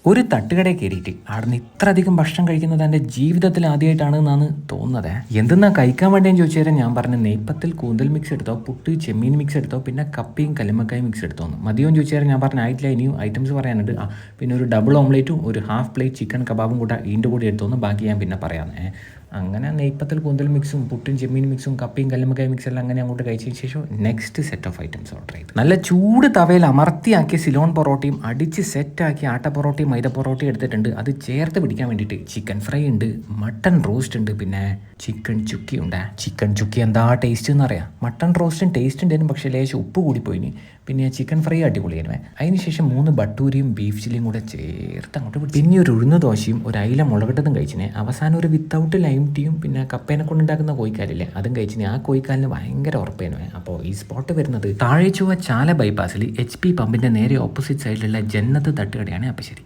ഒരു തട്ടുകടയിൽ കയറിയിട്ട് അവിടുന്ന് ഇത്ര അധികം ഭക്ഷണം കഴിക്കുന്നത് എൻ്റെ ജീവിതത്തിൽ ആദ്യമായിട്ടാണെന്നാണ് തോന്നുന്നത്. എന്തെന്നാ കഴിക്കാൻ വേണ്ടിയെന്ന് ചോദിച്ചു തരാൻ ഞാൻ പറഞ്ഞു നെയ്പ്പത്തിൽ കൂന്തൽ മിക്സ് എടുത്തോ, പുട്ട് ചെമ്മീൻ മിക്സ് എടുത്തോ, പിന്നെ കപ്പയും കല്ലുമ്മക്കായും മിക്സ് എടുത്തോന്ന്. മതിയോന്ന് ചോദിച്ചു തരാൻ ഞാൻ പറഞ്ഞ ആയിട്ടില്ല, ഇനിയും ഐറ്റംസ് പറയാനുണ്ട്. പിന്നെ ഒരു ഡബിൾ ഓംലേറ്റും ഒരു ഹാഫ് പ്ലേറ്റ് ചിക്കൻ കബാബും കൂടെ ഇതിൻ്റെ കൂടെ എടുത്തോന്ന്, ബാക്കി ഞാൻ പിന്നെ പറയാമെന്ന്. അങ്ങനെ നെയ്പ്പത്തിൽ കൂന്തൽ മിക്സും പുട്ടും ചെമ്മീൻ മിക്സും കപ്പയും കല്ലുമ്മക്കായും മിക്സ് എല്ലാം അങ്ങനെ അങ്ങോട്ട് കഴിച്ചതിന് ശേഷം next set of items order ചെയ്തു. നല്ല ചൂട് തവയിൽ അമർത്തിയാക്കിയ സിലോൺ പൊറോട്ടയും അടിച്ച് സെറ്റാക്കി ആട്ട പൊറോട്ടയും മൈദ പൊറോട്ടയും എടുത്തിട്ടുണ്ട്. അത് ചേർത്ത് പിടിക്കാൻ വേണ്ടിയിട്ട് ചിക്കൻ ഫ്രൈ ഉണ്ട്, മട്ടൺ റോസ്റ്റ് ഉണ്ട്, പിന്നെ ചിക്കൻ ചുക്കി ഉണ്ട്. ചിക്കൻ ചുക്കി എന്താ ടേസ്റ്റ് എന്നറിയാം. മട്ടൺ റോസ്റ്റും ടേസ്റ്റ് ഉണ്ടായിരുന്നു, പക്ഷേ ലേശം ഉപ്പ് കൂടിപ്പോയിന്. പിന്നെ ചിക്കൻ ഫ്രൈ അടിപൊളിയായിരുന്നു. അതിനുശേഷം 3 ബട്ടൂരിയും ബീഫ് ചില്ലിയും കൂടെ ചേർത്ത് അങ്ങോട്ട് പിടിച്ചു. പിന്നെ ഒരു ഉഴുന്ന് ദോശയും ഒരു അയില മുളകിട്ടതും കഴിച്ചിനെ. അവസാനം ഒരു വിത്തൗട്ട് ലൈം ടീയും പിന്നെ കപ്പേനെ കൊണ്ടുണ്ടാക്കുന്ന കോഴിക്കാലില്ലേ അതും കഴിച്ചിനെ. ആ കോഴിക്കാലിന് ഭയങ്കര ഉറപ്പേനു. അപ്പോൾ ഈ സ്പോട്ട് വരുന്നത് താഴെ ചൊവ്വ ചാല ബൈപ്പാസിൽ HP പമ്പിൻ്റെ നേരെ ഓപ്പോസിറ്റ് സൈഡിലുള്ള ജന്നത്ത് തട്ടുകടയാണ്. അപ്പോൾ ശരി.